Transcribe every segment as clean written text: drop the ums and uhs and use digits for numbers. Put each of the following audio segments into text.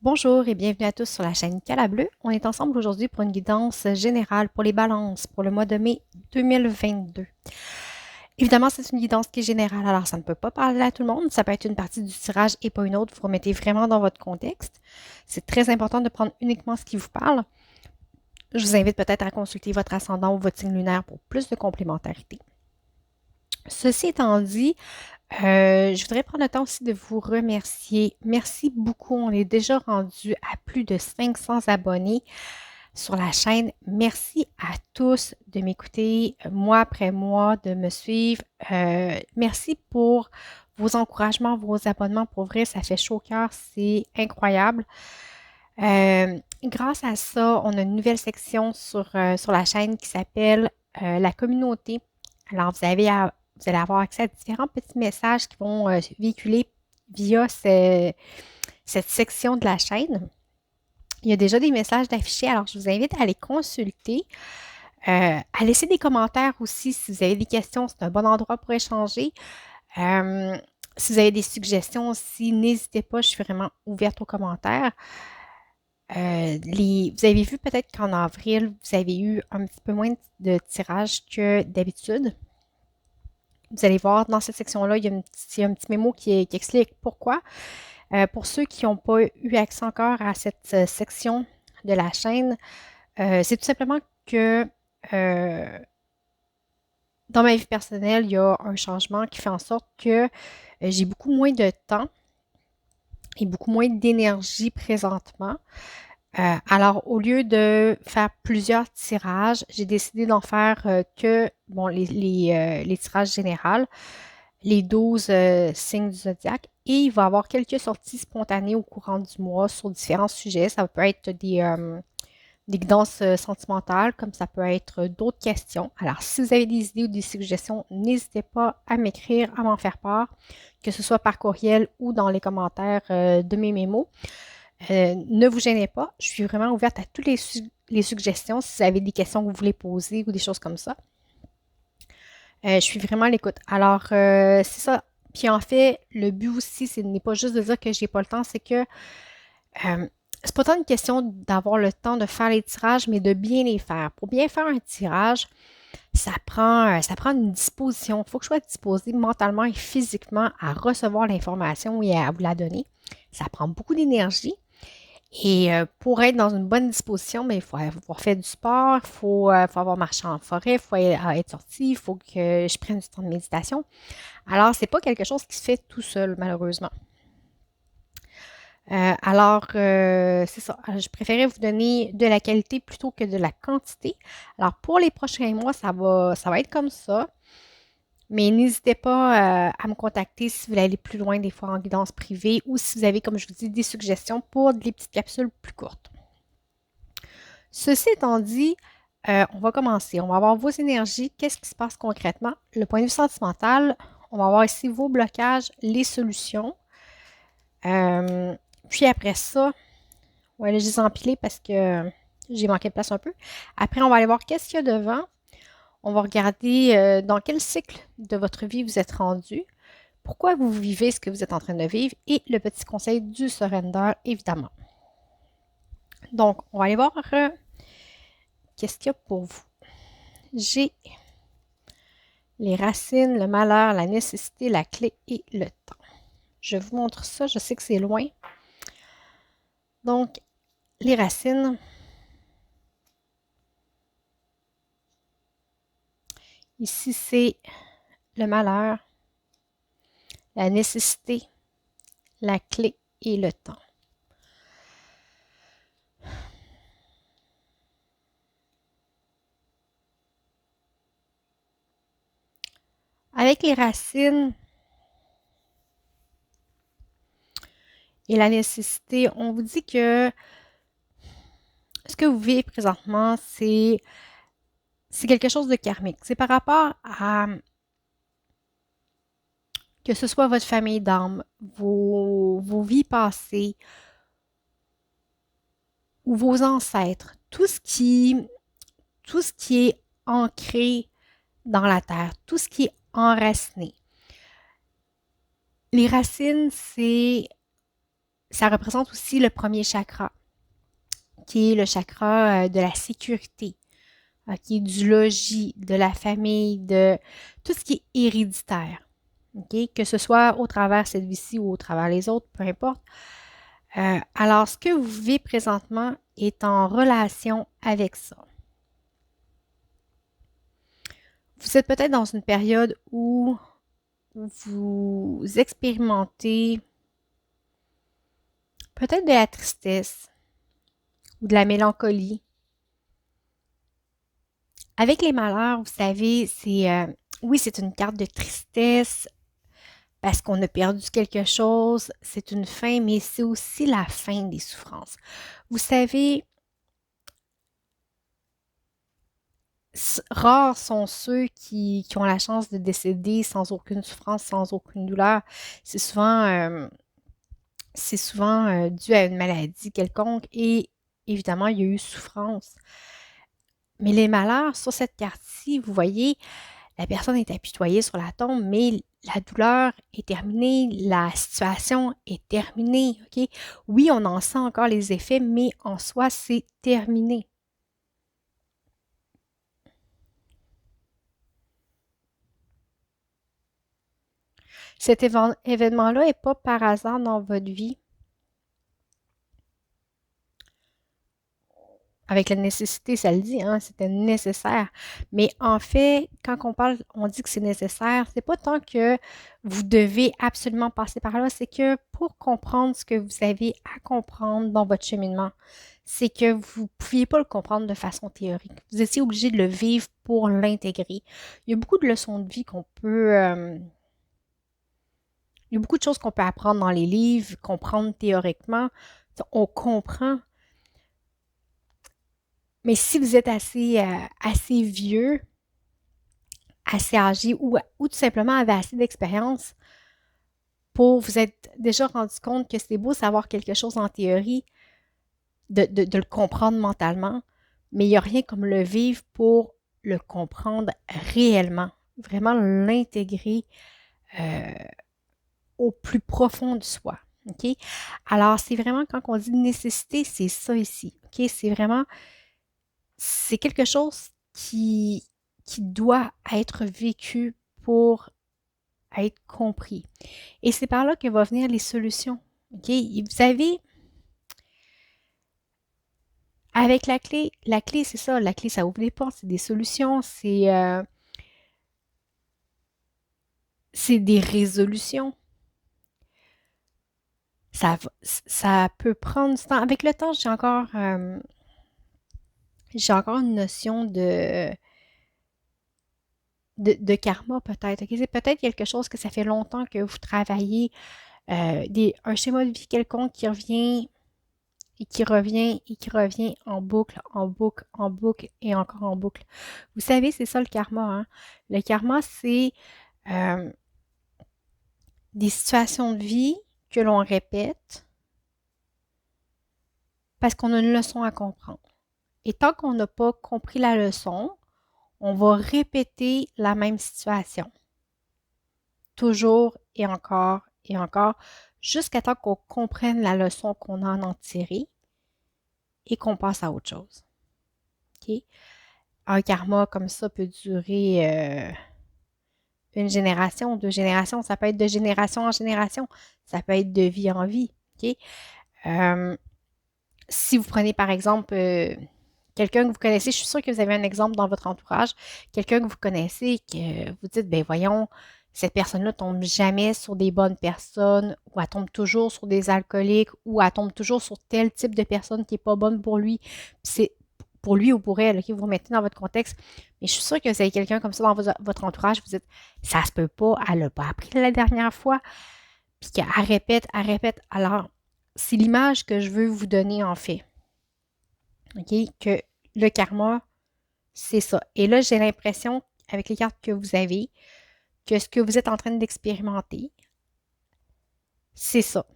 Bonjour et bienvenue à tous sur la chaîne Calableu. On est ensemble aujourd'hui pour une guidance générale pour les balances pour le mois de mai 2022. Évidemment, c'est une guidance qui est générale, alors ça ne peut pas parler à tout le monde. Ça peut être une partie du tirage et pas une autre. Vous remettez vraiment dans votre contexte. C'est très important de prendre uniquement ce qui vous parle. Je vous invite peut-être à consulter votre ascendant ou votre signe lunaire pour plus de complémentarité. Ceci étant dit, je voudrais prendre le temps aussi de vous remercier. Merci beaucoup. On est déjà rendu à plus de 500 abonnés sur la chaîne. Merci à tous de m'écouter mois après mois, de me suivre. Merci pour vos encouragements, vos abonnements. Pour vrai, ça fait chaud au cœur. C'est incroyable. Grâce à ça, on a une nouvelle section sur la chaîne qui s'appelle la communauté. Alors, vous allez avoir accès à différents petits messages qui vont véhiculer via cette section de la chaîne. Il y a déjà des messages d'affichés, alors je vous invite à les consulter. À laisser des commentaires aussi si vous avez des questions, c'est un bon endroit pour échanger. Si vous avez des suggestions aussi, n'hésitez pas, je suis vraiment ouverte aux commentaires. Vous avez vu peut-être qu'en avril, vous avez eu un petit peu moins de tirages que d'habitude. Vous allez voir dans cette section-là, il y a un petit mémo qui explique pourquoi. Pour ceux qui n'ont pas eu accès encore à cette section de la chaîne, c'est tout simplement que dans ma vie personnelle, il y a un changement qui fait en sorte que j'ai beaucoup moins de temps et beaucoup moins d'énergie présentement. Alors, au lieu de faire plusieurs tirages, j'ai décidé d'en faire que les tirages généraux, les 12 signes du zodiaque, et il va y avoir quelques sorties spontanées au courant du mois sur différents sujets. Ça peut être des guidances sentimentales, comme ça peut être d'autres questions. Alors, si vous avez des idées ou des suggestions, n'hésitez pas à m'écrire, à m'en faire part, que ce soit par courriel ou dans les commentaires de mes mémos. Ne vous gênez pas, je suis vraiment ouverte à toutes les suggestions si vous avez des questions que vous voulez poser ou des choses comme ça. Je suis vraiment à l'écoute. Alors, c'est ça. Puis en fait, le but aussi, ce n'est pas juste de dire que j'ai pas le temps, c'est que c'est pas tant une question d'avoir le temps de faire les tirages, mais de bien les faire. Pour bien faire un tirage, ça prend une disposition. Il faut que je sois disposée mentalement et physiquement à recevoir l'information et à vous la donner. Ça prend beaucoup d'énergie. Et pour être dans une bonne disposition, mais il faut avoir fait du sport, faut avoir marché en forêt, il faut être sorti, il faut que je prenne du temps de méditation. Alors, c'est pas quelque chose qui se fait tout seul, malheureusement. C'est ça. Je préférais vous donner de la qualité plutôt que de la quantité. Alors, pour les prochains mois, ça va être comme ça. Mais n'hésitez pas à me contacter si vous voulez aller plus loin, des fois en guidance privée, ou si vous avez, comme je vous dis, des suggestions pour des petites capsules plus courtes. Ceci étant dit, on va commencer. On va avoir vos énergies. Qu'est-ce qui se passe concrètement? Le point de vue sentimental, on va voir ici vos blocages, les solutions. Puis après ça, on va aller les empiler parce que j'ai manqué de place un peu. Après, on va aller voir qu'est-ce qu'il y a devant. On va regarder dans quel cycle de votre vie vous êtes rendu, pourquoi vous vivez ce que vous êtes en train de vivre et le petit conseil du surrender, évidemment. Donc, on va aller voir qu'est-ce qu'il y a pour vous. J'ai les racines, le malheur, la nécessité, la clé et le temps. Je vous montre ça, je sais que c'est loin. Donc, les racines. Ici, c'est le malheur, la nécessité, la clé et le temps. Avec les racines et la nécessité, on vous dit que ce que vous vivez présentement, c'est quelque chose de karmique. C'est par rapport à que ce soit votre famille d'âme, vos vies passées ou vos ancêtres, tout ce qui est ancré dans la terre, tout ce qui est enraciné. Les racines, c'est Ça représente aussi le premier chakra, qui est le chakra de la sécurité, qui est du logis, de la famille, de tout ce qui est héréditaire. Okay? Que ce soit au travers cette vie-ci ou au travers les autres, peu importe. Alors, ce que vous vivez présentement est en relation avec ça. Vous êtes peut-être dans une période où vous expérimentez peut-être de la tristesse ou de la mélancolie. Avec les malheurs, vous savez, oui, c'est une carte de tristesse parce qu'on a perdu quelque chose, c'est une fin, mais c'est aussi la fin des souffrances. Vous savez, rares sont ceux qui ont la chance de décéder sans aucune souffrance, sans aucune douleur. C'est souvent dû à une maladie quelconque et évidemment, il y a eu souffrance. Mais les malheurs, sur cette carte-ci, vous voyez, la personne est apitoyée sur la tombe, mais la douleur est terminée, la situation est terminée, OK? Oui, on en sent encore les effets, mais en soi, c'est terminé. Cet événement-là n'est pas par hasard dans votre vie. Avec la nécessité, ça le dit, hein, c'était nécessaire. Mais en fait, quand on parle, on dit que c'est nécessaire, c'est pas tant que vous devez absolument passer par là, c'est que pour comprendre ce que vous avez à comprendre dans votre cheminement, c'est que vous ne pouviez pas le comprendre de façon théorique. Vous étiez obligé de le vivre pour l'intégrer. Il y a beaucoup de leçons de vie il y a beaucoup de choses qu'on peut apprendre dans les livres, comprendre théoriquement. On comprend. Mais si vous êtes assez vieux, assez âgé ou tout simplement avez assez d'expérience pour vous être déjà rendu compte que c'est beau savoir quelque chose en théorie, de le comprendre mentalement, mais il n'y a rien comme le vivre pour le comprendre réellement, vraiment l'intégrer euh, au plus profond de soi. OK? Alors, c'est vraiment quand on dit nécessité, c'est ça ici. OK? C'est quelque chose qui doit être vécu pour être compris. Et c'est par là que vont venir les solutions. OK? Vous avez, avec la clé, c'est ça, la clé, ça ouvre des portes, c'est des solutions, c'est des résolutions. Ça peut prendre du temps. Avec le temps, j'ai encore une notion de karma peut-être. Okay? C'est peut-être quelque chose que ça fait longtemps que vous travaillez, un schéma de vie quelconque qui revient et qui revient et qui revient en boucle, en boucle, en boucle et encore en boucle. Vous savez, c'est ça le karma. Hein? Le karma, c'est euh, des situations de vie que l'on répète parce qu'on a une leçon à comprendre. Et tant qu'on n'a pas compris la leçon, on va répéter la même situation. Toujours et encore, jusqu'à temps qu'on comprenne la leçon qu'on a en tiré et qu'on passe à autre chose. OK? Un karma comme ça peut durer une génération, 2 générations. Ça peut être de génération en génération. Ça peut être de vie en vie. OK? Euh, si vous prenez par exemple quelqu'un que vous connaissez, je suis sûre que vous avez un exemple dans votre entourage, quelqu'un que vous connaissez, que vous dites, ben voyons, cette personne-là tombe jamais sur des bonnes personnes, ou elle tombe toujours sur des alcooliques, ou elle tombe toujours sur tel type de personne qui n'est pas bonne pour lui. C'est pour lui ou pour elle, okay, vous remettez dans votre contexte. Mais je suis sûre que vous avez quelqu'un comme ça dans votre entourage, vous dites, ça se peut pas, elle n'a pas appris la dernière fois, puis qu'elle répète, elle répète. Alors, c'est l'image que je veux vous donner en fait. OK? Que le karma, c'est ça. Et là, j'ai l'impression, avec les cartes que vous avez, que ce que vous êtes en train d'expérimenter, c'est ça.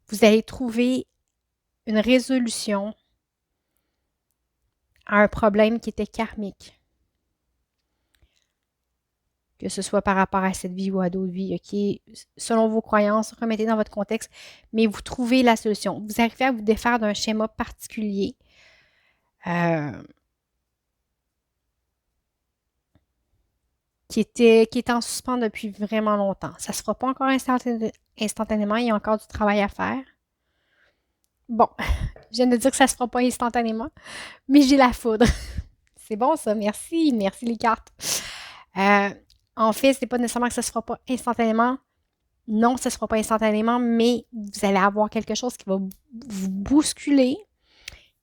Vous allez trouver une résolution à un problème qui était karmique. que ce soit par rapport à cette vie ou à d'autres vies, OK? Selon vos croyances, remettez dans votre contexte, mais vous trouvez la solution. Vous arrivez à vous défaire d'un schéma particulier. euh, qui est en suspens depuis vraiment longtemps. Ça ne se fera pas encore instantanément, il y a encore du travail à faire. Bon, je viens de dire que ça ne se fera pas instantanément, mais j'ai la foudre. C'est bon ça, merci, merci les cartes. Euh, En fait, ce n'est pas nécessairement que ça ne se fera pas instantanément. Non, ça ne se fera pas instantanément, mais vous allez avoir quelque chose qui va vous bousculer,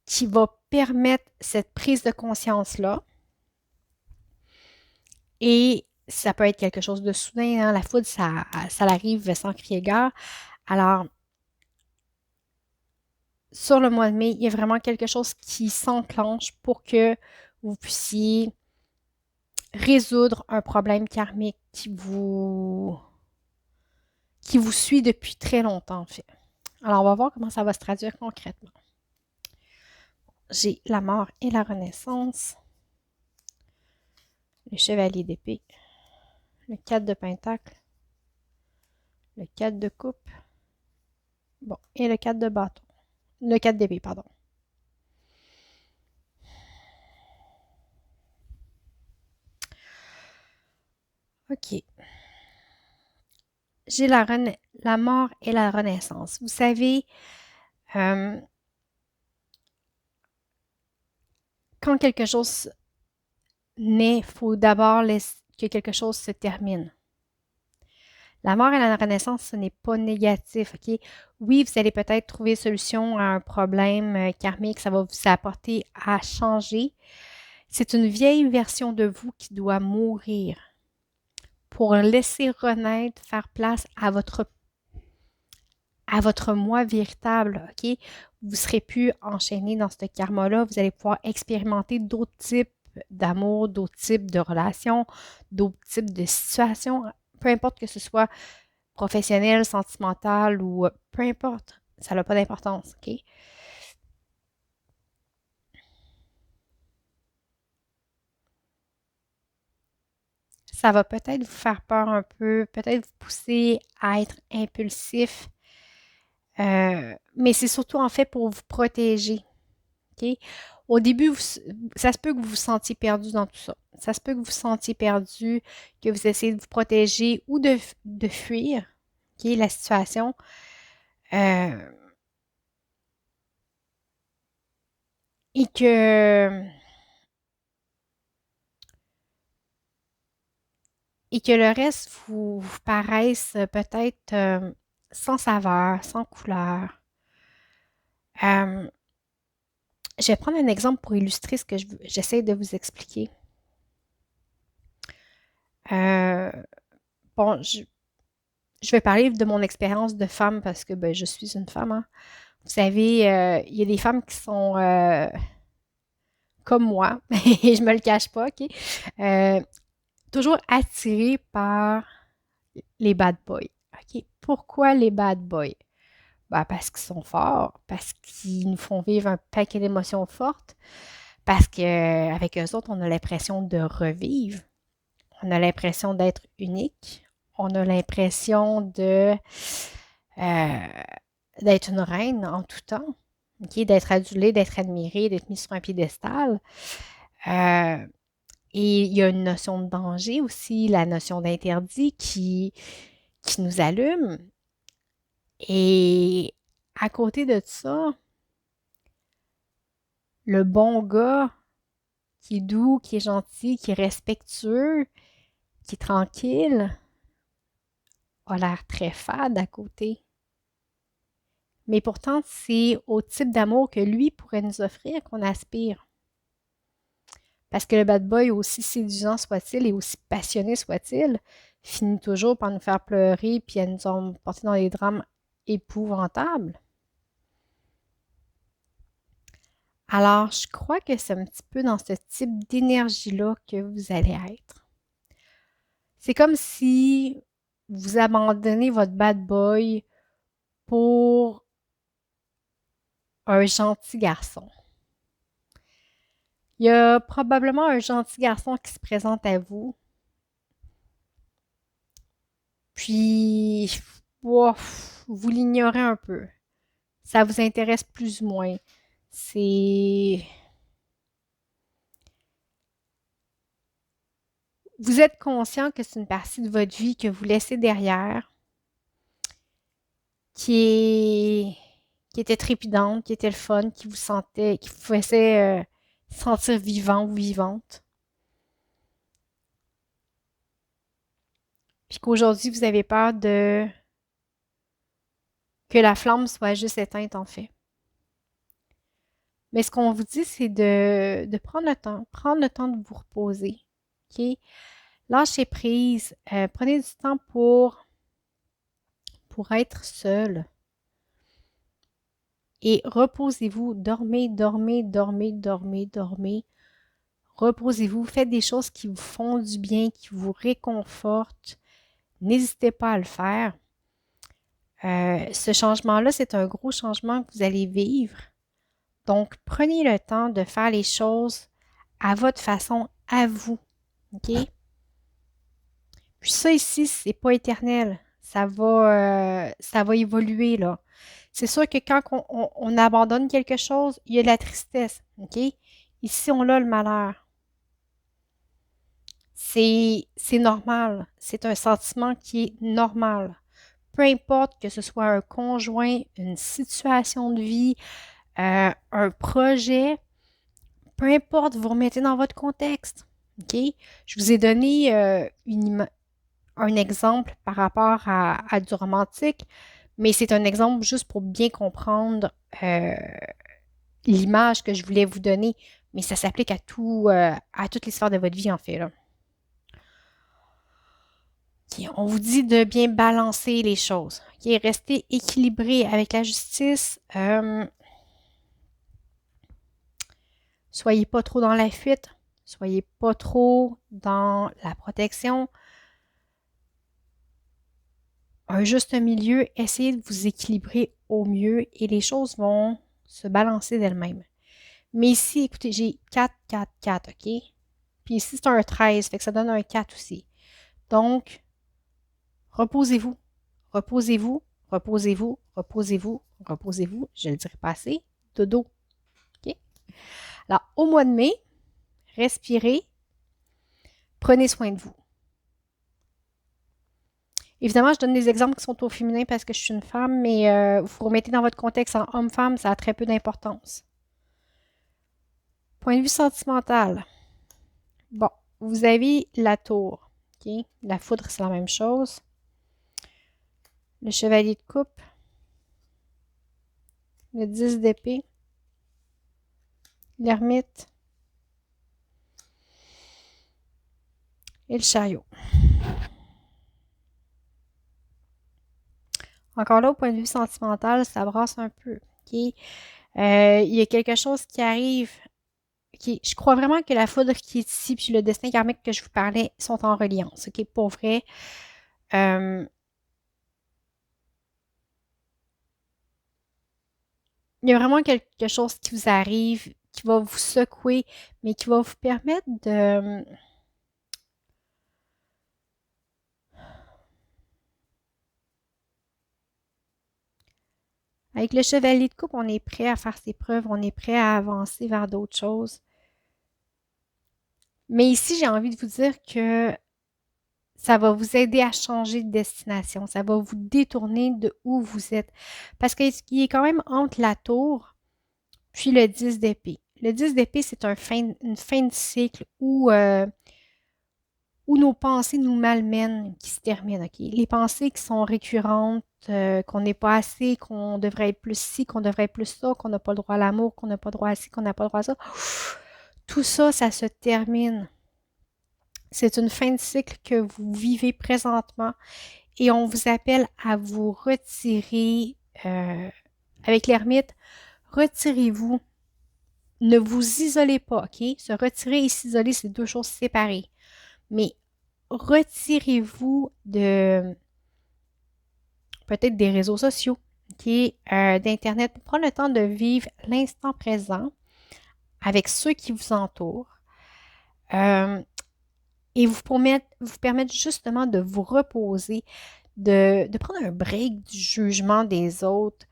qui va permettre cette prise de conscience-là. Et ça peut être quelque chose de soudain, hein. La foudre, ça arrive sans crier gare. Alors, sur le mois de mai, il y a vraiment quelque chose qui s'enclenche pour que vous puissiez résoudre un problème karmique qui vous suit depuis très longtemps, en fait. Alors, on va voir comment ça va se traduire concrètement. J'ai la mort et la renaissance, le chevalier d'épée, le 4 de pentacle, le 4 de coupe, bon, et le 4 de bâton. Le 4 d'épée, pardon. OK. J'ai la mort et la renaissance. Vous savez, quand quelque chose naît, il faut d'abord que quelque chose se termine. La mort et la renaissance, ce n'est pas négatif, OK? Oui, vous allez peut-être trouver solution à un problème karmique, ça va vous apporter à changer. C'est une vieille version de vous qui doit mourir pour laisser renaître, faire place à votre moi véritable, OK? Vous ne serez plus enchaîné dans ce karma-là. Vous allez pouvoir expérimenter d'autres types d'amour, d'autres types de relations, d'autres types de situations, peu importe que ce soit professionnel, sentimental ou peu importe. Ça n'a pas d'importance, OK? Ça va peut-être vous faire peur un peu, peut-être vous pousser à être impulsif, mais c'est surtout en fait pour vous protéger. OK? Au début, ça se peut que vous vous sentiez perdu dans tout ça. Ça se peut que vous vous sentiez perdu, que vous essayez de vous protéger ou de fuir, OK, la situation. euh, et que, et que le reste vous paraisse peut-être sans saveur, sans couleur. Euh, je vais prendre un exemple pour illustrer ce que j'essaie de vous expliquer. Euh, bon, je vais parler de mon expérience de femme parce que ben, je suis une femme, hein. Vous savez, il y a des femmes qui sont comme moi, et je me le cache pas, OK? Euh, Toujours attirées par les bad boys. OK? Pourquoi les bad boys? Ben, parce qu'ils sont forts, parce qu'ils nous font vivre un paquet d'émotions fortes, parce qu'avec eux autres, on a l'impression de revivre, on a l'impression d'être unique, on a l'impression euh, d'être une reine en tout temps, okay? D'être adulée, d'être admirée, d'être mise sur un piédestal. Euh, et il y a une notion de danger aussi, la notion d'interdit qui nous allume. Et à côté de ça, le bon gars qui est doux, qui est gentil, qui est respectueux, qui est tranquille, a l'air très fade à côté. Mais pourtant, c'est au type d'amour que lui pourrait nous offrir qu'on aspire. Parce que le bad boy, aussi séduisant soit-il et aussi passionné soit-il, finit toujours par nous faire pleurer puis à nous emporter dans des drames épouvantables. Alors, je crois que c'est un petit peu dans ce type d'énergie-là que vous allez être. C'est comme si vous abandonnez votre bad boy pour un gentil garçon. Il y a probablement un gentil garçon qui se présente à vous Puis, vous l'ignorez un peu. Ça vous intéresse plus ou moins. C'est... Vous êtes conscient que c'est une partie de votre vie que vous laissez derrière, qui est... qui était trépidante, qui était le fun, qui vous faisait sentir vivant ou vivante. Puis qu'aujourd'hui, vous avez peur de que la flamme soit juste éteinte, en fait. Mais ce qu'on vous dit, c'est de prendre le temps de vous reposer. OK? Lâchez prise. Prenez du temps pour être seul. Et reposez-vous. Dormez, dormez, dormez, dormez, dormez. Reposez-vous. Faites des choses qui vous font du bien, qui vous réconfortent. N'hésitez pas à le faire. Ce changement-là, c'est un gros changement que vous allez vivre. Donc, prenez le temps de faire les choses à votre façon, à vous. OK? Puis ça ici, c'est pas éternel. Ça va évoluer, là. C'est sûr que quand on abandonne quelque chose, il y a de la tristesse. OK? Ici, on a le malheur. C'est normal. C'est un sentiment qui est normal. Peu importe que ce soit un conjoint, une situation de vie, un projet, peu importe, vous remettez dans votre contexte. OK? Je vous ai donné un exemple par rapport à du romantique, mais c'est un exemple juste pour bien comprendre l'image que je voulais vous donner, mais ça s'applique à toutes les sphères de votre vie, en fait, là. OK, on vous dit de bien balancer les choses. OK, restez équilibré avec la justice. Soyez pas trop dans la fuite. Soyez pas trop dans la protection. Un juste milieu, essayez de vous équilibrer au mieux et les choses vont se balancer d'elles-mêmes. Mais ici, écoutez, j'ai 4, 4, 4, OK? Puis ici, c'est un 13, fait que ça donne un 4 aussi. Donc, reposez-vous. Reposez-vous, reposez-vous, reposez-vous, reposez-vous. Je ne le dirai pas assez. Dodo. OK? Alors, au mois de mai, respirez. Prenez soin de vous. Évidemment, je donne des exemples qui sont au féminin parce que je suis une femme, mais vous remettez dans votre contexte en homme-femme, ça a très peu d'importance. Point de vue sentimental. Bon, vous avez la tour. Okay? La foudre, c'est la même chose. Le chevalier de coupe. Le 10 d'épée. L'ermite. Et le chariot. Encore là, au point de vue sentimental, ça brasse un peu. Okay? Il y a quelque chose qui arrive. Okay? Je crois vraiment que la foudre qui est ici puis le destin karmique que je vous parlais sont en reliance. Okay? Pour vrai. Il y a vraiment quelque chose qui vous arrive, qui va vous secouer, mais qui va vous permettre de... Avec le chevalier de coupe, on est prêt à faire ses preuves, on est prêt à avancer vers d'autres choses. Mais ici, j'ai envie de vous dire que ça va vous aider à changer de destination. Ça va vous détourner de où vous êtes. Parce qu'il est quand même entre la tour puis le 10 d'épée. Le 10 d'épée, c'est une fin de cycle où nos pensées nous malmènent, qui se terminent. Okay? Les pensées qui sont récurrentes, qu'on n'est pas assez, qu'on devrait être plus ci, qu'on devrait être plus ça, qu'on n'a pas le droit à l'amour, qu'on n'a pas le droit à ci, qu'on n'a pas le droit à ça. Tout ça, ça se termine. C'est une fin de cycle que vous vivez présentement et on vous appelle à vous retirer avec l'ermite. Retirez-vous. Ne vous isolez pas, OK? Se retirer et s'isoler, c'est deux choses séparées. Mais retirez-vous de peut-être des réseaux sociaux, OK? D'Internet. Prenez le temps de vivre l'instant présent avec ceux qui vous entourent. Et vous permettre justement de vous reposer, de prendre un break du jugement des autres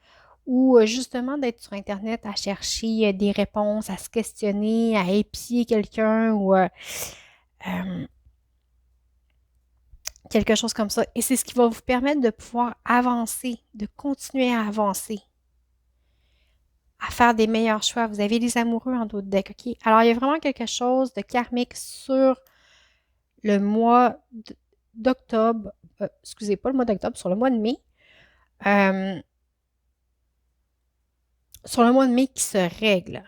ou justement d'être sur Internet à chercher des réponses, à se questionner, à épier quelqu'un ou quelque chose comme ça. Et c'est ce qui va vous permettre de pouvoir avancer, de continuer à avancer, à faire des meilleurs choix. Vous avez les amoureux en d'autres decks, OK? Alors, il y a vraiment quelque chose de karmique sur le mois d'octobre, excusez, pas le mois d'octobre, sur le mois de mai. Euh, sur le mois de mai qui se règle.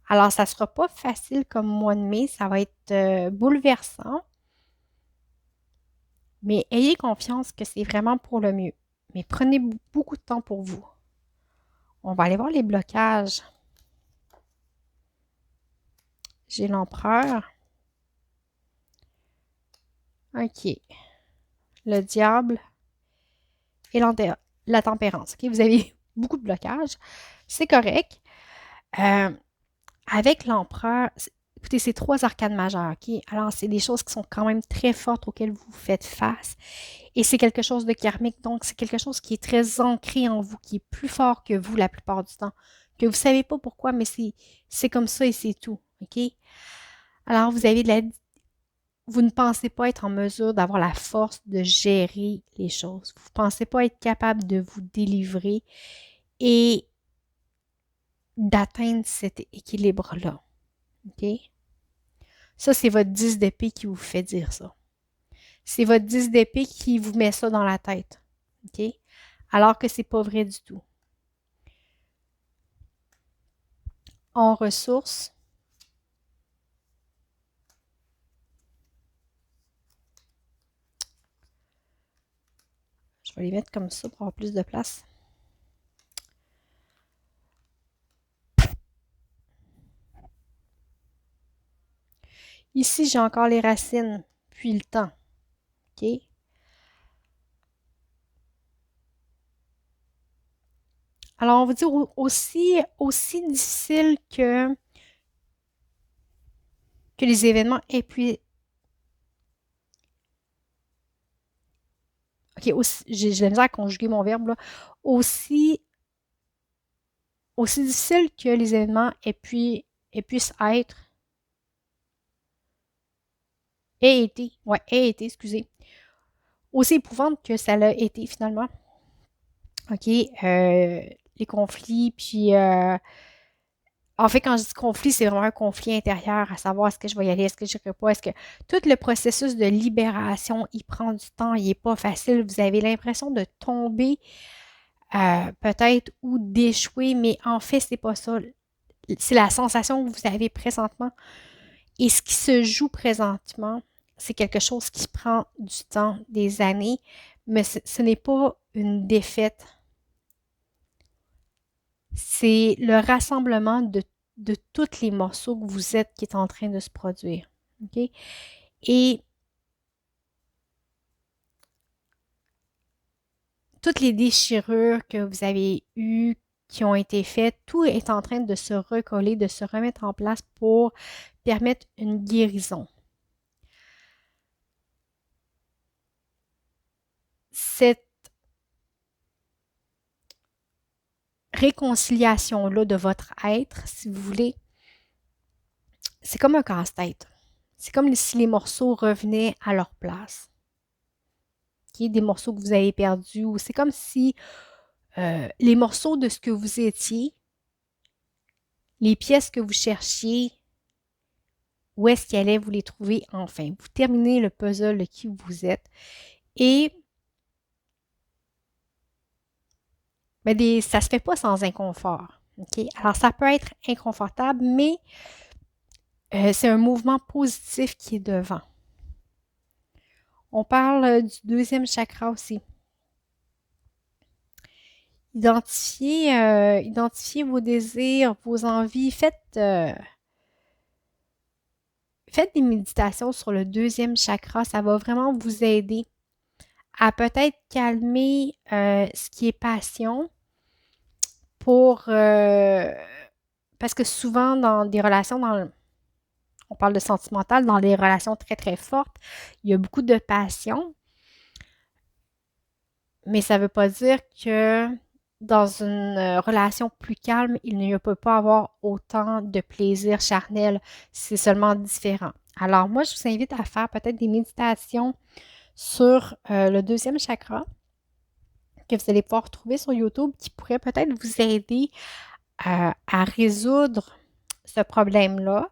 Alors, ça ne sera pas facile comme mois de mai, ça va être bouleversant, mais ayez confiance que c'est vraiment pour le mieux. Mais prenez beaucoup de temps pour vous. On va aller voir les blocages. J'ai l'empereur. OK. Le diable et la tempérance. OK? Vous avez beaucoup de blocages. C'est correct. Euh, avec l'empereur, écoutez, c'est trois arcanes majeures. OK? Alors, c'est des choses qui sont quand même très fortes auxquelles vous faites face. Et c'est quelque chose de karmique. Donc, c'est quelque chose qui est très ancré en vous, qui est plus fort que vous la plupart du temps. Que vous ne savez pas pourquoi, mais c'est comme ça et c'est tout. OK? Alors, vous ne pensez pas être en mesure d'avoir la force de gérer les choses. Vous ne pensez pas être capable de vous délivrer et d'atteindre cet équilibre-là. OK? Ça, c'est votre 10 d'épée qui vous fait dire ça. C'est votre 10 d'épée qui vous met ça dans la tête. OK? Alors que c'est pas vrai du tout. En ressources, je vais les mettre comme ça pour avoir plus de place. Ici, j'ai encore les racines, puis le temps. OK? Alors, on va dire aussi difficile que les événements épuisent. OK, j'ai la misère à conjuguer mon verbe, là. Aussi, aussi difficile que les événements puissent être, excusez. Aussi éprouvante que ça l'a été finalement. OK, les conflits, puis en fait, quand je dis conflit, c'est vraiment un conflit intérieur, à savoir est-ce que je vais y aller, est-ce que je n'irai pas, est-ce que tout le processus de libération, il prend du temps, il n'est pas facile. Vous avez l'impression de tomber peut-être ou d'échouer, mais en fait, c'est pas ça. C'est la sensation que vous avez présentement. Et ce qui se joue présentement, c'est quelque chose qui prend du temps, des années, mais ce n'est pas une défaite. C'est le rassemblement de tous les morceaux que vous êtes qui est en train de se produire. OK? Et toutes les déchirures que vous avez eues, qui ont été faites, tout est en train de se recoller, de se remettre en place pour permettre une guérison. Cette réconciliation-là de votre être, si vous voulez, c'est comme un casse-tête. C'est comme si les morceaux revenaient à leur place. Okay? Des morceaux que vous avez perdus, ou c'est comme si les morceaux de ce que vous étiez, les pièces que vous cherchiez, où est-ce qu'il allait vous les trouver enfin. Vous terminez le puzzle de qui vous êtes. Et ben ça ne se fait pas sans inconfort. Okay? Alors, ça peut être inconfortable, mais c'est un mouvement positif qui est devant. On parle du deuxième chakra aussi. Identifiez vos désirs, vos envies. Faites des méditations sur le deuxième chakra. Ça va vraiment vous aider à peut-être calmer ce qui est passion parce que souvent dans des relations, on parle de sentimental, dans des relations très très fortes, il y a beaucoup de passion. Mais ça ne veut pas dire que dans une relation plus calme, il ne peut pas avoir autant de plaisir charnel. C'est seulement différent. Alors moi, je vous invite à faire peut-être des méditations sur le deuxième chakra que vous allez pouvoir trouver sur YouTube qui pourrait peut-être vous aider à résoudre ce problème-là,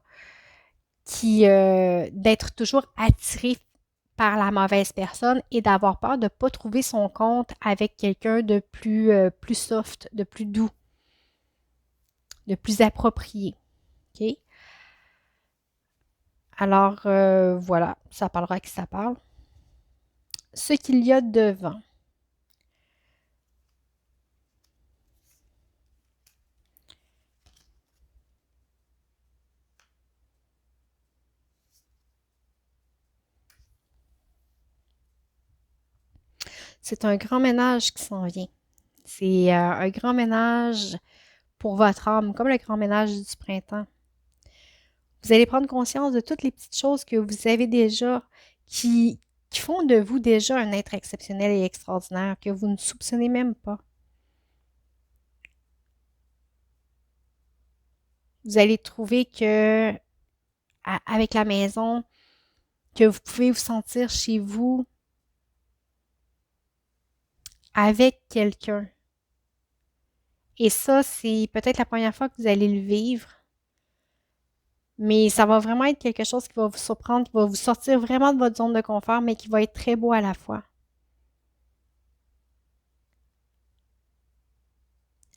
qui d'être toujours attiré par la mauvaise personne et d'avoir peur de ne pas trouver son compte avec quelqu'un de plus soft, de plus doux, de plus approprié. OK? Alors, voilà, ça parlera à qui ça parle. Ce qu'il y a devant. C'est un grand ménage qui s'en vient. C'est un grand ménage pour votre âme, comme le grand ménage du printemps. Vous allez prendre conscience de toutes les petites choses que vous avez déjà qui font de vous déjà un être exceptionnel et extraordinaire que vous ne soupçonnez même pas. Vous allez trouver que avec la maison, que vous pouvez vous sentir chez vous avec quelqu'un. Et ça, c'est peut-être la première fois que vous allez le vivre, mais ça va vraiment être quelque chose qui va vous surprendre, qui va vous sortir vraiment de votre zone de confort, mais qui va être très beau à la fois.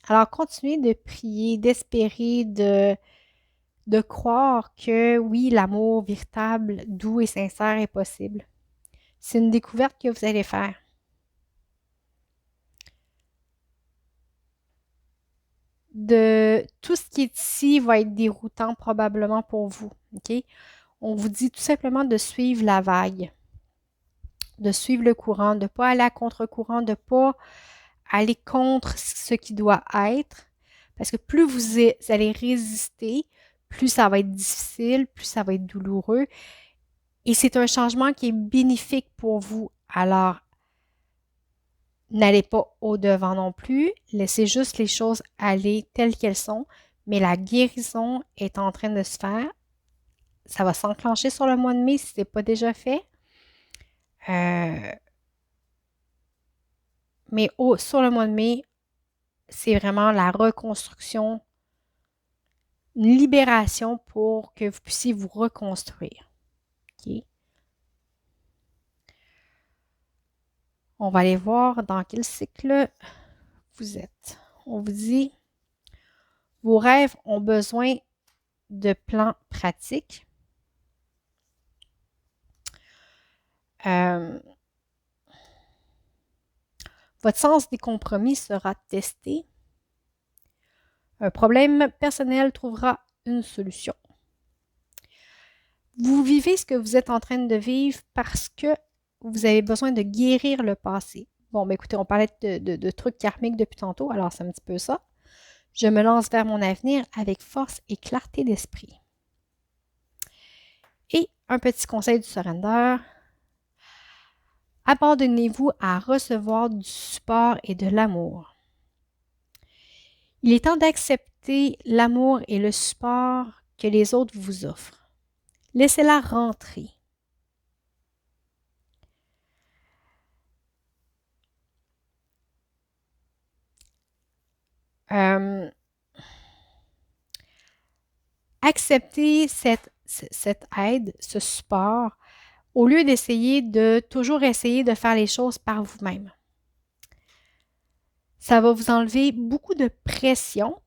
Alors, continuez de prier, d'espérer, de croire que oui, l'amour véritable, doux et sincère est possible. C'est une découverte que vous allez faire. Tout ce qui est ici va être déroutant probablement pour vous. OK? On vous dit tout simplement de suivre la vague, de suivre le courant, de ne pas aller à contre-courant, de ne pas aller contre ce qui doit être. Parce que plus vous allez résister, plus ça va être difficile, plus ça va être douloureux. Et c'est un changement qui est bénéfique pour vous. Alors, n'allez pas au-devant non plus. Laissez juste les choses aller telles qu'elles sont. Mais la guérison est en train de se faire. Ça va s'enclencher sur le mois de mai si ce n'est pas déjà fait. Mais sur le mois de mai, c'est vraiment la reconstruction, une libération pour que vous puissiez vous reconstruire. OK? On va aller voir dans quel cycle vous êtes. On vous dit, vos rêves ont besoin de plans pratiques. Votre sens des compromis sera testé. Un problème personnel trouvera une solution. Vous vivez ce que vous êtes en train de vivre parce que vous avez besoin de guérir le passé. Bon, ben écoutez, on parlait de trucs karmiques depuis tantôt, alors c'est un petit peu ça. Je me lance vers mon avenir avec force et clarté d'esprit. Et un petit conseil du surrender. Abandonnez-vous à recevoir du support et de l'amour. Il est temps d'accepter l'amour et le support que les autres vous offrent. Laissez-la rentrer. Acceptez cette aide, ce support, au lieu d'essayer de toujours essayer de faire les choses par vous-même. Ça va vous enlever beaucoup de pression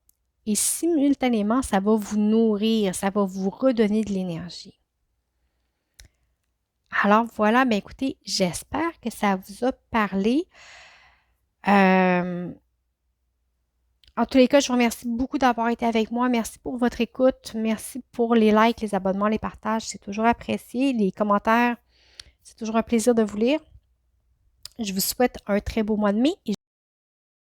et simultanément, ça va vous nourrir, ça va vous redonner de l'énergie. Alors voilà, ben écoutez, j'espère que ça vous a parlé. En tous les cas, je vous remercie beaucoup d'avoir été avec moi. Merci pour votre écoute. Merci pour les likes, les abonnements, les partages. C'est toujours apprécié. Les commentaires, c'est toujours un plaisir de vous lire. Je vous souhaite un très beau mois de mai.